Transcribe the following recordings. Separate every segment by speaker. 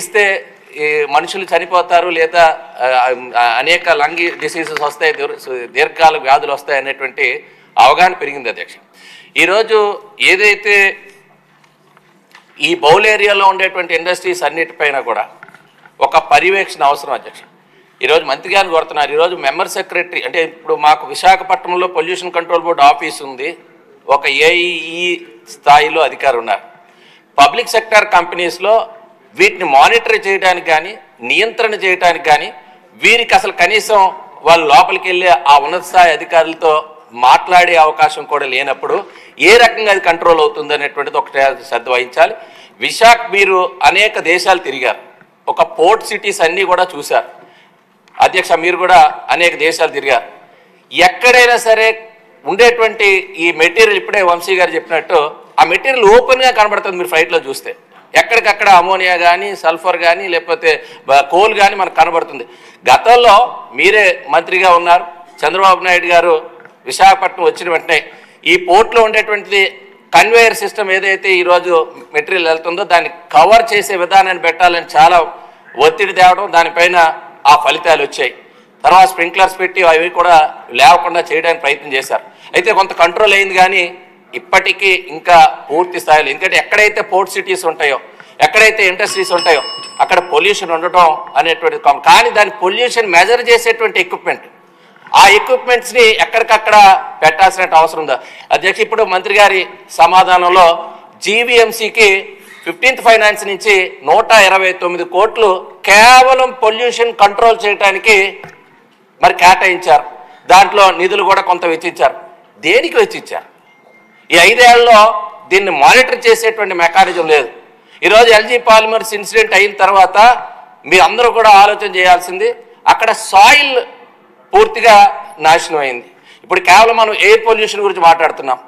Speaker 1: ఇస్తే మనుషులు చనిపోతారు లేదా అనేక లంగ్ డిసీజెస్ వస్తాయి, దీర్ఘకాల వ్యాధులు వస్తాయి అనేటువంటి అవగాహన పెరిగింది అధ్యక్ష. ఈరోజు ఏదైతే ఈ బౌల్ ఏరియాలో ఉండేటువంటి ఇండస్ట్రీస్ అన్నిటిపైన కూడా ఒక పర్యవేక్షణ అవసరం అధ్యక్ష. ఈరోజు మంత్రి గారిని కోరుతున్నారు. ఈరోజు మెంబర్ సెక్రటరీ అంటే ఇప్పుడు మాకు విశాఖపట్నంలో పొల్యూషన్ కంట్రోల్ బోర్డు ఆఫీస్ ఉంది, ఒక ఏఈఈ స్థాయిలో అధికారులు ఉన్నారు. పబ్లిక్ సెక్టార్ కంపెనీస్లో వీటిని మానిటర్ చేయడానికి కానీ నియంత్రణ చేయడానికి కానీ వీరికి అసలు కనీసం వాళ్ళు లోపలికి వెళ్ళి ఆ ఉన్నత స్థాయి అధికారులతో మాట్లాడే అవకాశం కూడా లేనప్పుడు ఏ రకంగా అది కంట్రోల్ అవుతుంది అనేటువంటిది ఒకటే శ్రద్ధ వహించాలి. విశాఖ మీరు అనేక దేశాలు తిరిగారు, ఒక పోర్ట్ సిటీస్ అన్నీ కూడా చూశారు అధ్యక్ష. మీరు కూడా అనేక దేశాలు తిరిగారు. ఎక్కడైనా సరే ఉండేటువంటి ఈ మెటీరియల్ ఇప్పుడే వంశీ గారు చెప్పినట్టు ఆ మెటీరియల్ ఓపెన్గా కనబడుతుంది. మీరు ఫ్లైట్లో చూస్తే ఎక్కడికక్కడ అమోనియా కానీ సల్ఫర్ కానీ లేకపోతే కోల్ కానీ మనకు కనబడుతుంది. గతంలో మీరే మంత్రిగా ఉన్నారు, చంద్రబాబు నాయుడు గారు విశాఖపట్నం వచ్చిన వెంటనే ఈ పోర్ట్లో ఉండేటువంటిది కన్వేయర్ సిస్టమ్ ఏదైతే ఈరోజు మెటీరియల్ వెళ్తుందో దాన్ని కవర్ చేసే విధానాన్ని పెట్టాలని చాలా ఒత్తిడి తేవడం, దానిపైన ఆ ఫలితాలు వచ్చాయి. తర్వాత స్ప్రింక్లర్స్ పెట్టి అవి కూడా లేకుండా చేయడానికి ప్రయత్నం చేశారు. అయితే కొంత కంట్రోల్ అయింది, కానీ ఇప్పటికీ ఇంకా పూర్తి స్థాయిలో, ఎందుకంటే ఎక్కడైతే పోర్ట్ సిటీస్ ఉంటాయో ఎక్కడైతే ఇండస్ట్రీస్ ఉంటాయో అక్కడ పొల్యూషన్ ఉండటం అనేటువంటిది కానీ దాని పొల్యూషన్ మెజర్ చేసేటువంటి ఎక్విప్మెంట్, ఆ ఎక్విప్మెంట్స్ని ఎక్కడికక్కడ పెట్టాల్సిన అవసరం ఉందా అధ్యక్ష? ఇప్పుడు మంత్రి గారి సమాధానంలో జీవీఎంసీకి 15th ఫైనాన్స్ నుంచి 129 కోట్లు కేవలం పొల్యూషన్ కంట్రోల్ చేయడానికి మరి కేటాయించారు. దాంట్లో నిధులు కూడా కొంత వెచ్చించారు. దేనికి వెచ్చించారు? ఈ 5 ఏళ్లలో దీన్ని మానిటర్ చేసేటువంటి మెకానిజం లేదు. ఈరోజు ఎల్జీ పాలిమర్స్ ఇన్సిడెంట్ అయిన తర్వాత మీ అందరూ కూడా ఆలోచన చేయాల్సింది, అక్కడ సాయిల్ పూర్తిగా నాశనం అయింది. ఇప్పుడు కేవలం మనం ఎయిర్ పొల్యూషన్ గురించి మాట్లాడుతున్నాం.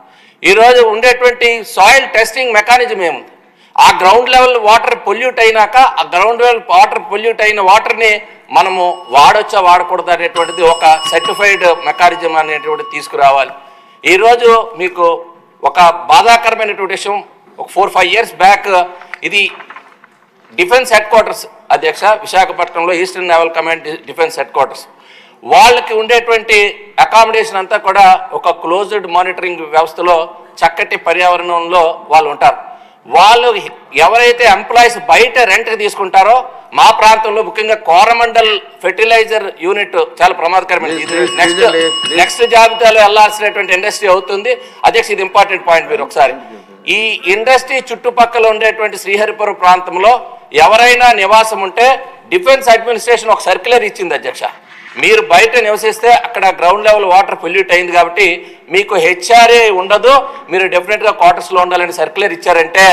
Speaker 1: ఈరోజు ఉండేటువంటి సాయిల్ టెస్టింగ్ మెకానిజం ఏముంది? ఆ గ్రౌండ్ లెవెల్ వాటర్ పొల్యూట్ అయినాక ఆ గ్రౌండ్ లెవెల్ వాటర్ పొల్యూట్ అయిన వాటర్ని మనము వాడొచ్చా వాడకూడదు అనేటువంటిది ఒక సర్టిఫైడ్ మెకానిజం అనేటువంటిది తీసుకురావాలి. ఈరోజు మీకు ఒక బాధాకరమైనటువంటి విషయం, ఒక 4-5 years బ్యాక్ ఇది డిఫెన్స్ హెడ్ క్వార్టర్స్ అధ్యక్ష, విశాఖపట్నంలో eastern naval command defence head quarters, వాళ్ళకి ఉండేటువంటి అకామిడేషన్ అంతా కూడా ఒక క్లోజ్డ్ మానిటరింగ్ వ్యవస్థలో చక్కటి పర్యావరణంలో వాళ్ళు ఉంటారు. వాళ్ళు ఎవరైతే ఎంప్లాయీస్ బయట రెంట్కి తీసుకుంటారో మా ప్రాంతంలో ముఖ్యంగా కోరమండల్ ఫెర్టిలైజర్ యూనిట్ చాలా ప్రమాదకరమైనది. నెక్స్ట్ జాబితాలో వెళ్లాల్సినటువంటి ఇండస్ట్రీ అవుతుంది అధ్యక్ష. ఇది ఇంపార్టెంట్ పాయింట్. మీరు ఒకసారి ఈ ఇండస్ట్రీ చుట్టుపక్కల ఉండేటువంటి శ్రీహరిపురం ప్రాంతంలో ఎవరైనా నివాసం ఉంటే డిఫెన్స్ అడ్మినిస్ట్రేషన్ ఒక సర్క్యులర్ ఇచ్చింది అధ్యక్ష. మీరు బయట నివసిస్తే అక్కడ గ్రౌండ్ లెవెల్ వాటర్ పొల్యూట్ అయింది కాబట్టి మీకు హెచ్ఆర్ఏ ఉండదు, మీరు డెఫినెట్గా క్వార్టర్స్లో ఉండాలని సర్క్యులర్ ఇచ్చారంటే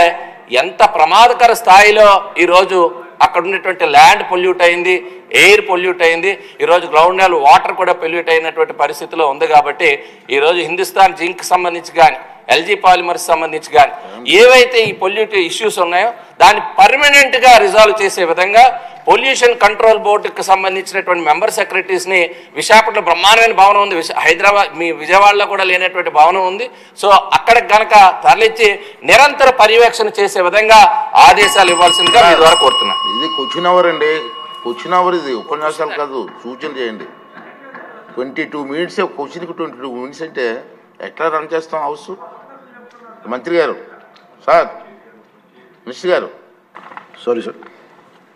Speaker 1: ఎంత ప్రమాదకర స్థాయిలో ఈరోజు అక్కడ ఉన్నటువంటి ల్యాండ్ పొల్యూట్ అయింది, ఎయిర్ పొల్యూట్ అయింది, ఈరోజు గ్రౌండ్ లెవెల్ వాటర్ కూడా పొల్యూట్ అయినటువంటి పరిస్థితిలో ఉంది. కాబట్టి ఈరోజు హిందుస్థాన్ జింక్ సంబంధించి కానీ ఎల్జీ పాలిమర్స్ సంబంధించి కానీ ఏవైతే ఈ పొల్యూట్ ఇష్యూస్ ఉన్నాయో దాన్ని పర్మనెంట్గా రిజాల్వ్ చేసే విధంగా పొల్యూషన్ కంట్రోల్ బోర్డుకి సంబంధించినటువంటి మెంబర్ సెక్రటరీస్ని విశాఖపట్నంలో బ్రహ్మాండమైన భవనం ఉంది, హైదరాబాద్ మీ విజయవాడలో కూడా లేనటువంటి భవనం ఉంది. సో అక్కడికి కనుక తరలించి నిరంతర పర్యవేక్షణ చేసే విధంగా ఆదేశాలు ఇవ్వాల్సిందిగా మీ ద్వారా కోరుతున్నాను.
Speaker 2: ఇది క్వశ్చన్ అవర్ అండి, క్వశ్చన్ అవర్ ఇది ఉపన్యాసాలు కాదు, సూచనలు చేయండి. 22 minutes క్వశ్చన్కి 22 minutes అంటే ఎట్లా రన్ చేస్తాం హౌస్? మంత్రి గారు, సార్, మినిస్టర్ గారు.
Speaker 3: Sorry sir.